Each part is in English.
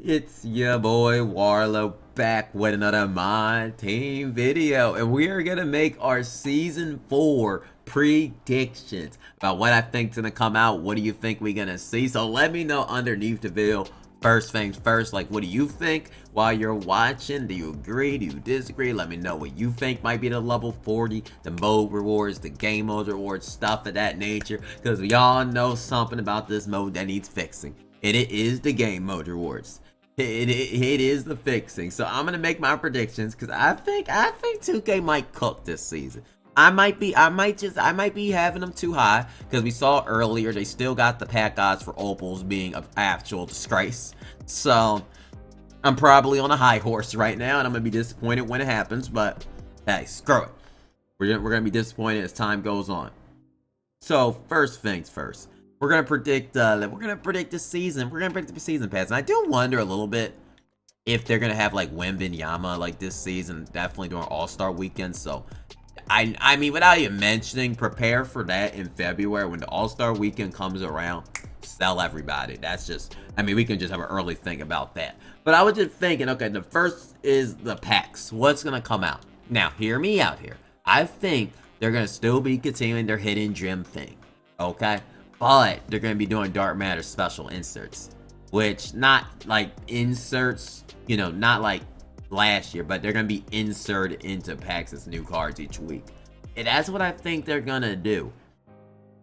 It's your boy Warlow back with another My Team video, and we are gonna make our season 4 predictions about what I think's gonna come out. What do you think we're gonna see? So let me know underneath the video. First things first, like, what do you think while you're watching? Do you agree? Do you disagree? Let me know what you think might be the level 40, the mode rewards, the game mode rewards, stuff of that nature, because we all know something about this mode that needs fixing, and it is the game mode rewards. It is the fixing. So I'm gonna make my predictions because I think 2K might cook this season. I might be having them too high because we saw earlier they still got the pack odds for opals being an actual disgrace. So I'm probably on a high horse right now, and I'm gonna be disappointed when it happens. But hey, screw it. We're gonna be disappointed as time goes on. So first things first. We're gonna predict the season. We're gonna predict the season pass. And I do wonder a little bit if they're gonna have like Wembanyama like this season, definitely during All-Star weekend. So I mean, without even mentioning, prepare for that in February when the All-Star weekend comes around. Sell everybody. That's just, I mean, we can just have an early think about that. But I was just thinking, okay, the first is the packs. What's gonna come out? Now, hear me out here. I think they're gonna still be continuing their hidden gem thing. Okay? But they're going to be doing Dark Matter special inserts, which not like inserts, you know, not like last year, but they're going to be inserted into packs as new cards each week. And that's what I think they're going to do.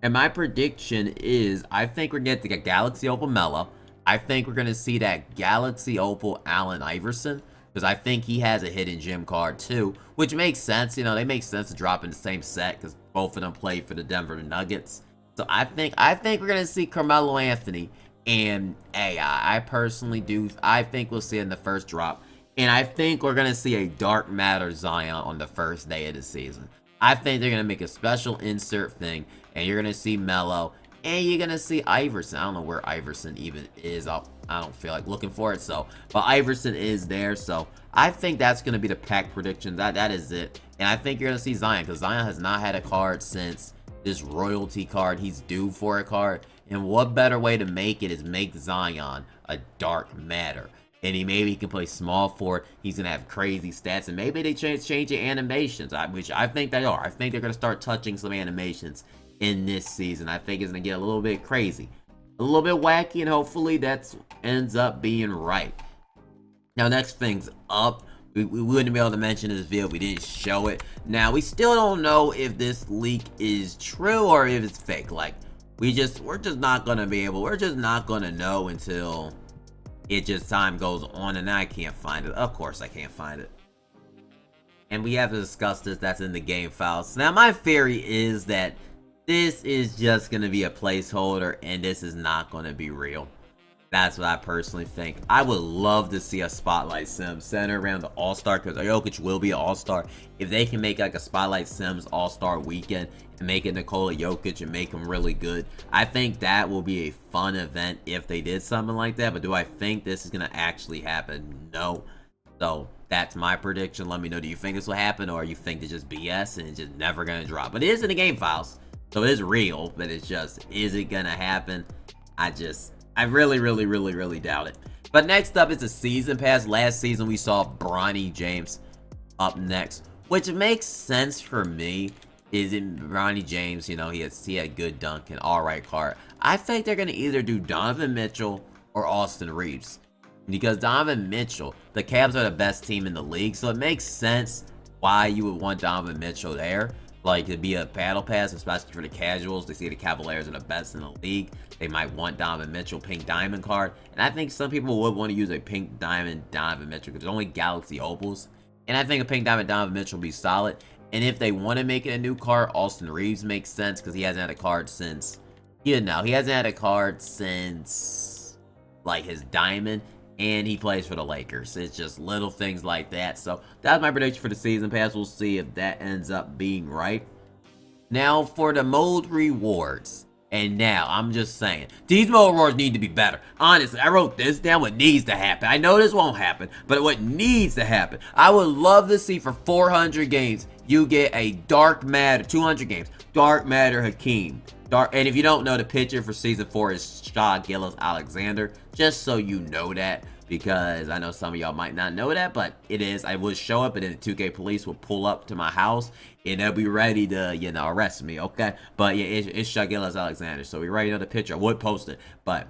And my prediction is I think we're going to get the Galaxy Opal Melo. I think we're going to see that Galaxy Opal Allen Iverson, because I think he has a hidden gem card too, which makes sense. You know, they make sense to drop in the same set because both of them played for the Denver Nuggets. So I think we're gonna see Carmelo Anthony and AI. I personally do. I think we'll see it in the first drop, and I think we're gonna see a Dark Matter Zion on the first day of the season. I think they're gonna make a special insert thing, and you're gonna see Melo, and you're gonna see Iverson. I don't know where Iverson even is. I don't feel like looking for it. So, but Iverson is there. So I think that's gonna be the pack prediction. That is it, and I think you're gonna see Zion because Zion has not had a card since this royalty card. He's due for a card, and what better way to make it is make Zion a Dark Matter, and maybe he can play small forward. He's gonna have crazy stats, and maybe they change the animations, which I think they are. I think they're gonna start touching some animations in this season. I think it's gonna get a little bit crazy, a little bit wacky, and hopefully that ends up being right. Now, next thing's up. We wouldn't be able to mention this video if we didn't show it. Now, we still don't know if this leak is true or if it's fake. Like, we're just not gonna be able, we're just not gonna know until time goes on, and I can't find it. Of course I can't find it. And we have to discuss this. That's in the game files. Now, my theory is that this is just gonna be a placeholder, and this is not gonna be real. That's what I personally think. I would love to see a Spotlight Sims center around the All-Star, because Jokic will be an All-Star. If they can make like a Spotlight Sims All-Star weekend and make it Nikola Jokic and make him really good, I think that will be a fun event if they did something like that. But do I think this is going to actually happen? No. So that's my prediction. Let me know, do you think this will happen, or you think it's just BS and it's just never going to drop? But it is in the game files, so it is real, but it's just, is it going to happen? I really doubt it. But next up is the season pass. Last season we saw Bronny James up next, which makes sense for me. Is in Bronny James, you know, he had good dunk and alright card. I think they're gonna either do Donovan Mitchell or Austin Reeves, because Donovan Mitchell, the Cavs are the best team in the league, so it makes sense why you would want Donovan Mitchell there. Like, to be a battle pass, especially for the casuals. They see the Cavaliers are the best in the league. They might want Donovan Mitchell pink diamond card. And I think some people would want to use a pink diamond Donovan Mitchell because there's only Galaxy Opals. And I think a pink diamond Donovan Mitchell will be solid. And if they want to make it a new card, Austin Reeves makes sense because he hasn't had a card since, you know, he hasn't had a card since, like, his diamond. And he plays for the Lakers. It's just little things like that. So that's my prediction for the season pass. We'll see if that ends up being right. Now for the mode rewards. And now I'm just saying, these mode rewards need to be better. Honestly, I wrote this down, what needs to happen. I know this won't happen, but what needs to happen. I would love to see for 400 games, you get a Dark Matter, 200 games, Dark Matter Hakeem. And if you don't know, the pitcher for Season 4 is Shai Gilgeous-Alexander, just so you know that, because I know some of y'all might not know that, but it is. I would show up, and then the 2K police will pull up to my house, and they'll be ready to, you know, arrest me, okay? But yeah, it's Shai Gilgeous-Alexander, so we already know the picture. I would post it, but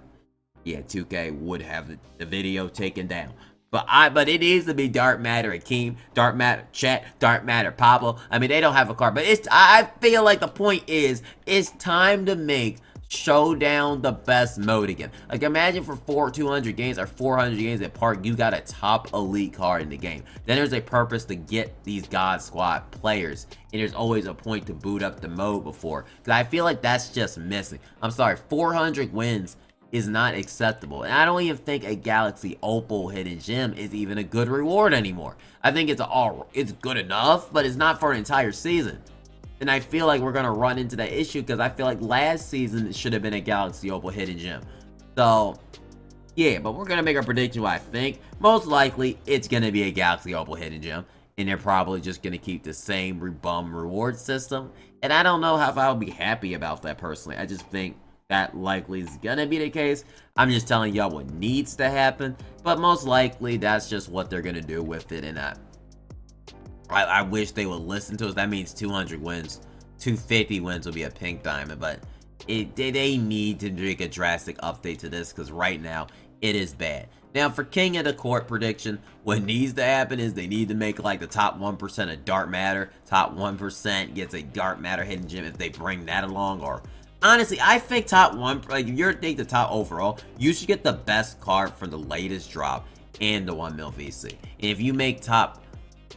yeah, 2K would have the video taken down. But it needs to be Dark Matter Hakeem, Dark Matter Chet, Dark Matter Pablo. I mean, they don't have a card, but I feel like the point is, it's time to make Showdown the best mode again. Like, imagine for 200 games or 400 games at Park, you got a top elite card in the game. Then there's a purpose to get these God Squad players, and there's always a point to boot up the mode before. Because I feel like that's just missing. I'm sorry, 400 wins is not acceptable, and I don't even think a Galaxy Opal hidden gem is even a good reward anymore. I think it's good enough, but it's not for an entire season. And I feel like we're gonna run into that issue because I feel like last season it should have been a Galaxy Opal hidden gem. So yeah, but we're gonna make our prediction. What I think most likely it's gonna be a Galaxy Opal hidden gem, and they're probably just gonna keep the same bum reward system. And I don't know how I'll be happy about that personally. I just think that likely is gonna be the case. I'm just telling y'all what needs to happen, but most likely that's just what they're gonna do with it. And I wish they would listen to us. That means 200 wins, 250 wins will be a pink diamond, but they need to make a drastic update to this because right now it is bad. Now for King of the Court prediction, what needs to happen is they need to make like the top 1% of Dark Matter. Top 1% gets a Dark Matter hidden gem if they bring that along. Or honestly, I think top 1, like if you're taking the top overall, you should get the best card for the latest drop and the 1 mil VC. And if you make top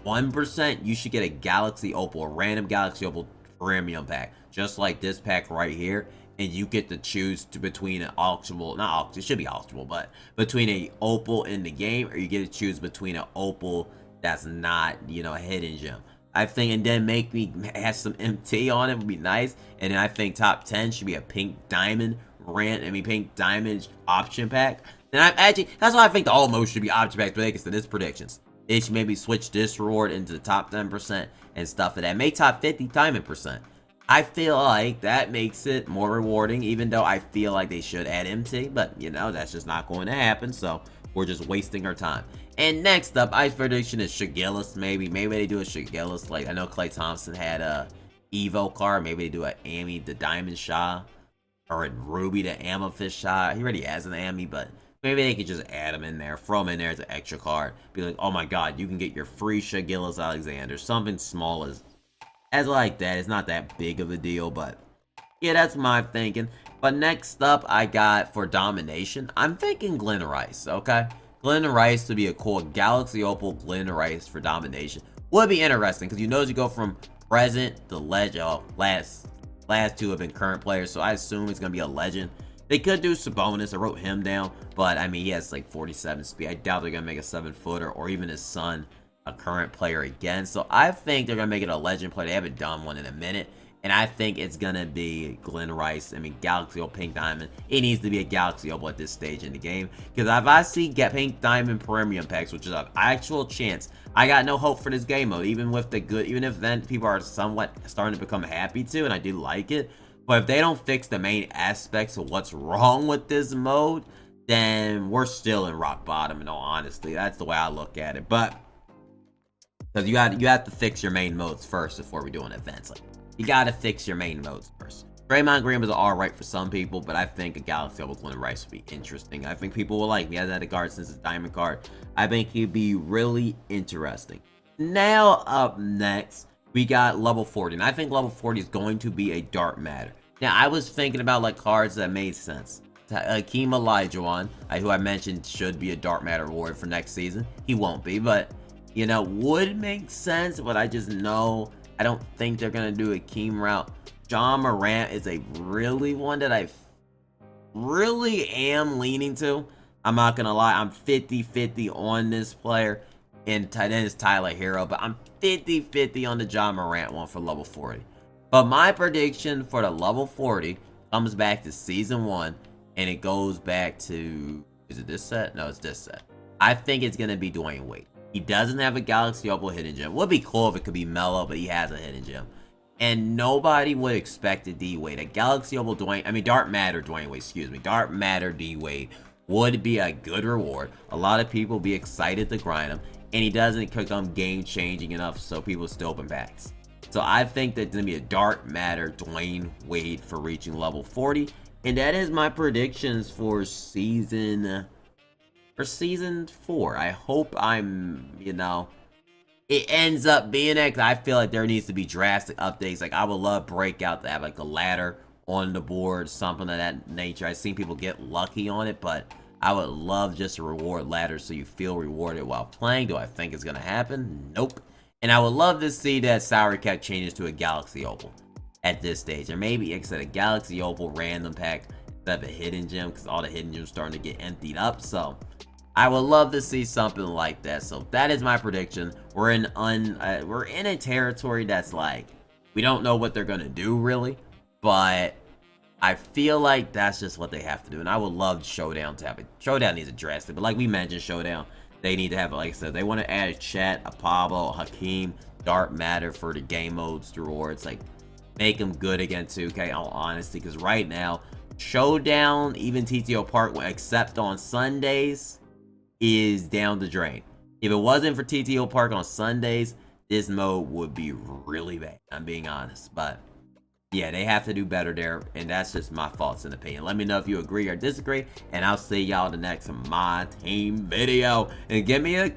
1%, you should get a Galaxy Opal, a random Galaxy Opal premium pack, just like this pack right here. And you get to choose between an auctionable, not auction, it should be auctionable, but between a Opal in the game, or you get to choose between an Opal that's not, you know, a hidden gem. I think, and then make me have some MT on it would be nice. And then I think top 10 should be a pink diamond pink diamond option pack. Then that's why I think the almost should be option packs related to this predictions. They should maybe switch this reward into the top 10% and stuff like that. Make top 50 diamond percent. I feel like that makes it more rewarding, even though I feel like they should add MT, but you know, that's just not going to happen, so we're just wasting our time. And next up, I prediction is Shai Gilgeous, maybe they do a Shai Gilgeous, like I know Klay Thompson had a Evo card, maybe they do a Amy the Diamond Shai, or a Ruby the Amethyst Shai. He already has an Amy, but maybe they could just add him in there, throw him in there as an extra card, be like, oh my god, you can get your free Shai Gilgeous-Alexander, something small as like that. It's not that big of a deal, but yeah, that's my thinking. But next up, I got for Domination, I'm thinking Glenn Rice, okay? Glenn Rice to be a cool Galaxy Opal Glenn Rice for Domination would be interesting, because you know, as you go from present to legend, last two have been current players, so I assume it's gonna be a legend. They could do Sabonis, I wrote him down, but I mean, he has like 47 speed. I doubt they're gonna make a 7-footer or even his son a current player again. So I think they're gonna make it a legend player. They haven't done one in a minute, and I think it's gonna be Glenn Rice. I mean, Galaxy Opal Pink Diamond. It needs to be a Galaxy Opal at this stage in the game, because if I see Pink Diamond premium packs, which is an actual chance, I got no hope for this game mode. Even if then people are somewhat starting to become happy to, and I do like it. But if they don't fix the main aspects of what's wrong with this mode, then we're still in rock bottom, in all honesty. That's the way I look at it. But because you have to fix your main modes first before we do an event. Like, you got to fix your main modes first. Draymond Green was alright for some people, but I think a Galaxy Opal Glenn Rice would be interesting. I think people will like me. He hasn't had a card since his diamond card. I think he'd be really interesting. Now up next, we got level 40. And I think level 40 is going to be a Dark Matter. Now, I was thinking about like cards that made sense. Hakeem Olajuwon, who I mentioned should be a Dark Matter reward for next season. He won't be, but you know, would make sense, but I just know I don't think they're gonna do a Hakeem route. John Morant is a really one that I really am leaning to. I'm not gonna lie, I'm 50-50 on this player, and then it's Tyler Hero, but I'm 50-50 on the John Morant one for level 40. But my prediction for the level 40 comes back to season 1, and it goes back to, is it this set? No, it's this set. I think it's gonna be Dwayne Wade. He doesn't have a Galaxy Opal hidden gem. Would be cool if it could be Mellow, but he has a hidden gem. And nobody would expect a D-Wade. A Galaxy Opal Dark Matter Dwayne Wade, excuse me. Dark Matter D-Wade would be a good reward. A lot of people be excited to grind him. And he doesn't become game-changing enough so people still open packs. So I think that's going to be a Dark Matter Dwayne Wade for reaching level 40. And that is my predictions for season 4. I hope I'm, it ends up being that, because I feel like there needs to be drastic updates. Like, I would love Breakout to have like a ladder on the board, something of that nature. I've seen people get lucky on it, but I would love just a reward ladder so you feel rewarded while playing. Do I think it's going to happen? Nope. And I would love to see that Salary Cap changes to a Galaxy Opal at this stage. Or maybe instead of Galaxy Opal random pack instead of a hidden gem, because all the hidden gems are starting to get emptied up. So I would love to see something like that. So that is my prediction. We're in a territory that's like, we don't know what they're going to do really, but I feel like that's just what they have to do. And I would love Showdown to have it. Showdown needs to address it, but like we mentioned, Showdown, they need to have, like I said, they want to add a chat, a Pablo, Hakeem, Dark Matter for the game modes rewards. Like, make them good again 2K, all honesty, because right now, Showdown, even TTO Park, except on Sundays, is down the drain. If it wasn't for TTO Park on Sundays, this mode would be really bad. I'm being honest, but yeah, they have to do better there, and that's just my thoughts and opinion. Let me know if you agree or disagree, and I'll see y'all in the next My Team video. And give me a